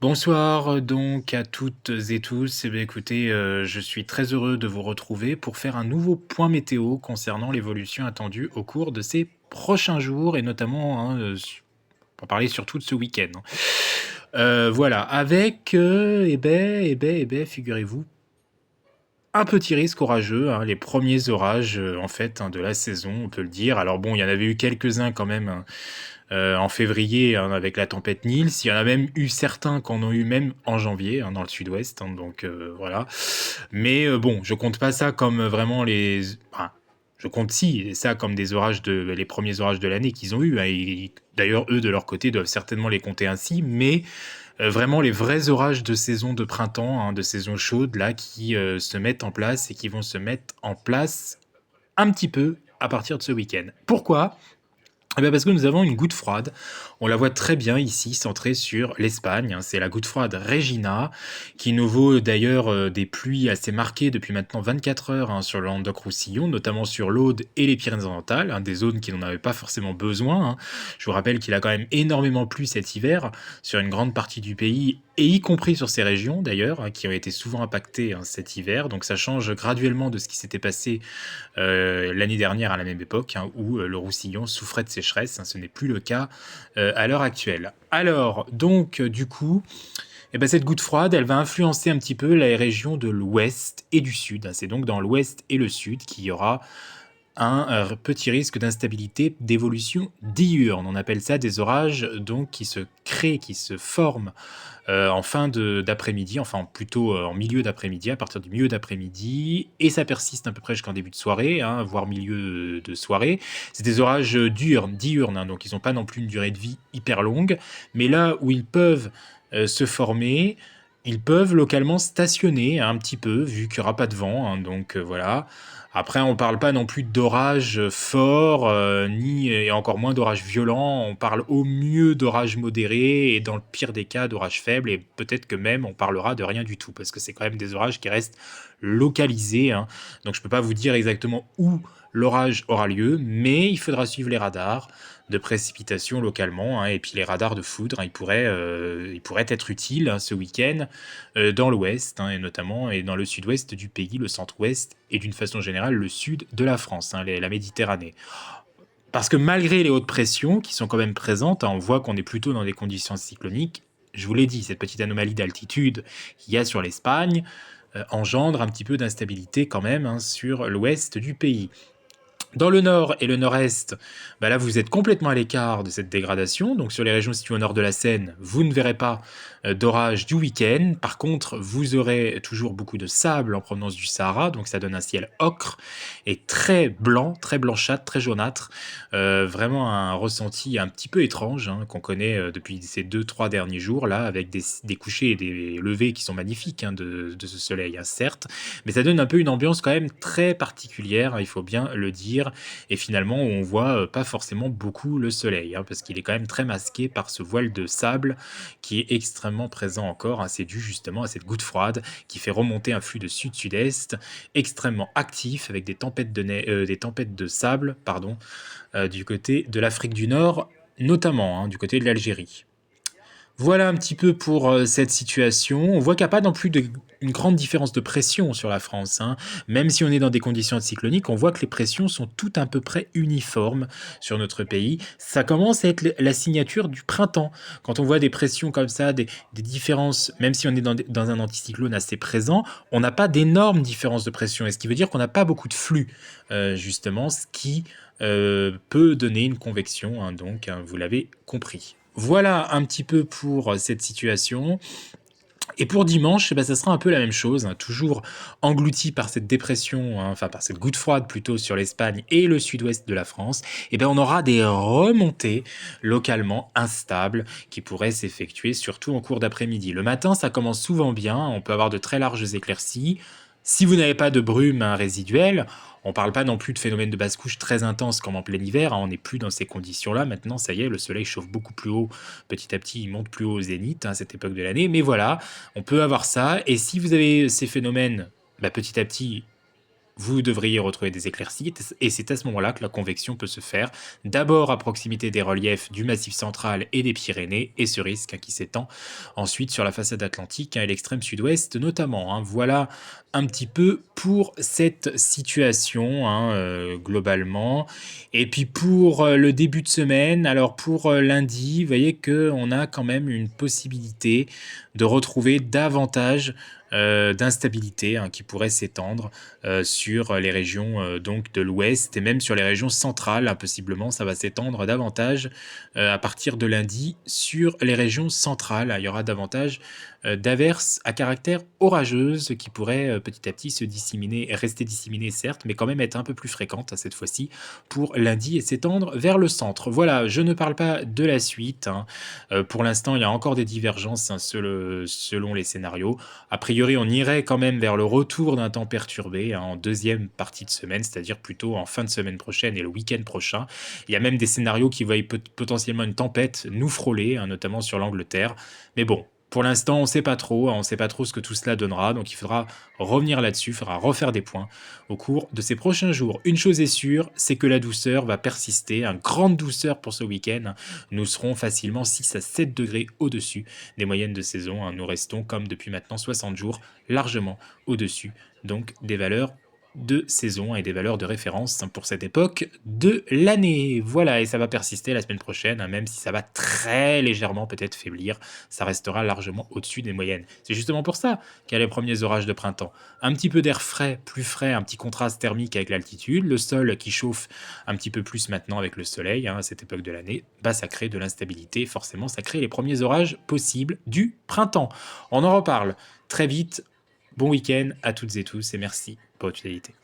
Bonsoir donc à toutes et tous. Eh bien, écoutez, je suis très heureux de vous retrouver pour faire un nouveau point météo concernant l'évolution attendue au cours de ces prochains jours et notamment, hein, pour parler surtout de ce week-end, hein. Voilà, avec, figurez-vous, un petit risque orageux, hein, les premiers orages, en fait, hein, de la saison, on peut le dire. Alors bon, il y en avait eu quelques-uns quand même, hein, en février, hein, avec la tempête Nils. Il y en a même eu certains qui en ont eu même en janvier, hein, dans le sud-ouest, hein, donc voilà. Mais bon, je compte pas ça comme vraiment enfin, je compte si, ça comme des orages les premiers orages de l'année qu'ils ont eu, hein, et d'ailleurs, eux, de leur côté, doivent certainement les compter ainsi, mais vraiment les vrais orages de saison de printemps, hein, de saison chaude, là, qui se mettent en place et qui vont se mettre en place un petit peu à partir de ce week-end. Pourquoi? Eh ben parce que nous avons une goutte froide. On la voit très bien ici, centrée sur l'Espagne, hein. C'est la goutte froide Regina, qui nous vaut d'ailleurs des pluies assez marquées depuis maintenant 24 heures, hein, sur le Languedoc-Roussillon, notamment sur l'Aude et les Pyrénées-Orientales, hein, des zones qui n'en avaient pas forcément besoin, hein. Je vous rappelle qu'il a quand même énormément plu cet hiver sur une grande partie du pays, et y compris sur ces régions d'ailleurs, hein, qui ont été souvent impactées, hein, cet hiver. Donc ça change graduellement de ce qui s'était passé l'année dernière à la même époque, hein, où le Roussillon souffrait de sécheresse, hein. Ce n'est plus le cas à l'heure actuelle. Alors, donc, du coup, eh ben, cette goutte froide, elle va influencer un petit peu les régions de l'ouest et du sud, hein. C'est donc dans l'ouest et le sud qu'il y aura un petit risque d'instabilité d'évolution diurne. On appelle ça des orages donc qui se créent, qui se forment en fin d'après-midi, enfin plutôt en milieu d'après-midi, à partir du milieu d'après-midi, et ça persiste à peu près jusqu'en début de soirée, hein, voire milieu de soirée. C'est des orages diurnes, hein, donc ils n'ont pas non plus une durée de vie hyper longue, mais là où ils peuvent se former, ils peuvent localement stationner, hein, un petit peu, vu qu'il n'y aura pas de vent, hein, donc voilà. Après, on parle pas non plus d'orages forts, ni et encore moins d'orages violents. On parle au mieux d'orages modérés et dans le pire des cas d'orages faibles, et peut-être que même on parlera de rien du tout parce que c'est quand même des orages qui restent localisés, hein. Donc je peux pas vous dire exactement où l'orage aura lieu, mais il faudra suivre les radars de précipitations localement, hein, et puis les radars de foudre, hein, ils pourraient être utiles, hein, ce week-end dans l'ouest, hein, et notamment et dans le sud-ouest du pays, le centre-ouest et d'une façon générale le sud de la France, hein, la Méditerranée. Parce que malgré les hautes pressions qui sont quand même présentes, hein, on voit qu'on est plutôt dans des conditions cycloniques. Je vous l'ai dit, cette petite anomalie d'altitude qu'il y a sur l'Espagne engendre un petit peu d'instabilité quand même, hein, sur l'ouest du pays. Dans le nord et le nord-est, bah là, vous êtes complètement à l'écart de cette dégradation. Donc, sur les régions situées au nord de la Seine, vous ne verrez pas d'orage du week-end. Par contre, vous aurez toujours beaucoup de sable en provenance du Sahara. Donc, ça donne un ciel ocre et très blanc, très blanchâtre, très jaunâtre. Vraiment un ressenti un petit peu étrange, hein, qu'on connaît depuis ces 2, 3 derniers jours, là, avec des couchers et des levées qui sont magnifiques, hein, de ce soleil, hein, certes. Mais ça donne un peu une ambiance quand même très particulière, hein, il faut bien le dire, et finalement où on voit pas forcément beaucoup le soleil, hein, parce qu'il est quand même très masqué par ce voile de sable qui est extrêmement présent encore, hein. C'est dû justement à cette goutte froide qui fait remonter un flux de sud-sud-est extrêmement actif avec des tempêtes de sable, pardon, du côté de l'Afrique du Nord, notamment, hein, du côté de l'Algérie. Voilà un petit peu pour cette situation. On voit qu'il n'y a pas non plus une grande différence de pression sur la France, hein. Même si on est dans des conditions cycloniques, on voit que les pressions sont toutes à peu près uniformes sur notre pays. Ça commence à être la signature du printemps. Quand on voit des pressions comme ça, des différences, même si on est dans un anticyclone assez présent, on n'a pas d'énormes différences de pression. Et ce qui veut dire qu'on n'a pas beaucoup de flux, justement, ce qui peut donner une convection, hein, donc, hein, vous l'avez compris. Voilà un petit peu pour cette situation. Et pour dimanche, eh ben, ça sera un peu la même chose, hein, toujours englouti par cette dépression, hein, enfin par cette goutte froide plutôt sur l'Espagne et le sud-ouest de la France. Eh ben, on aura des remontées localement instables qui pourraient s'effectuer surtout en cours d'après-midi. Le matin, ça commence souvent bien, on peut avoir de très larges éclaircies. Si vous n'avez pas de brume, hein, résiduelle, on parle pas non plus de phénomènes de basse-couche très intenses comme en plein hiver, hein, on n'est plus dans ces conditions-là. Maintenant, ça y est, le soleil chauffe beaucoup plus haut. Petit à petit, il monte plus haut au zénith, hein, à cette époque de l'année. Mais voilà, on peut avoir ça. Et si vous avez ces phénomènes, bah, petit à petit, vous devriez retrouver des éclaircies, et c'est à ce moment-là que la convection peut se faire, d'abord à proximité des reliefs du Massif central et des Pyrénées, et ce risque qui s'étend ensuite sur la façade atlantique et l'extrême sud-ouest notamment. Voilà un petit peu pour cette situation globalement. Et puis pour le début de semaine, alors pour lundi, vous voyez qu'on a quand même une possibilité de retrouver davantage d'instabilité qui pourrait s'étendre sur les régions donc de l'ouest et même sur les régions centrales. Possiblement, ça va s'étendre davantage à partir de lundi sur les régions centrales. Il y aura davantage d'averses à caractère orageuse qui pourraient petit à petit se disséminer, rester disséminées certes, mais quand même être un peu plus fréquentes cette fois-ci pour lundi et s'étendre vers le centre. Voilà, je ne parle pas de la suite. Pour l'instant, il y a encore des divergences selon les scénarios. A priori, on irait quand même vers le retour d'un temps perturbé en deuxième partie de semaine, c'est-à-dire plutôt en fin de semaine prochaine et le week-end prochain. Il y a même des scénarios qui voient potentiellement une tempête nous frôler, notamment sur l'Angleterre. Mais bon, pour l'instant, on ne sait pas trop, on ne sait pas trop ce que tout cela donnera, donc il faudra revenir là-dessus, il faudra refaire des points au cours de ces prochains jours. Une chose est sûre, c'est que la douceur va persister, une grande douceur pour ce week-end. Nous serons facilement 6 à 7 degrés au-dessus des moyennes de saison. Nous restons, comme depuis maintenant 60 jours, largement au-dessus donc des valeurs de saison et des valeurs de référence pour cette époque de l'année. Voilà, et ça va persister la semaine prochaine, même si ça va très légèrement peut-être faiblir, ça restera largement au-dessus des moyennes. C'est justement pour ça qu'il y a les premiers orages de printemps. Un petit peu d'air frais, plus frais, un petit contraste thermique avec l'altitude, le sol qui chauffe un petit peu plus maintenant avec le soleil à cette époque de l'année, ça crée de l'instabilité, forcément ça crée les premiers orages possibles du printemps. On en reparle très vite. Bon week-end à toutes et tous et merci pour votre fidélité.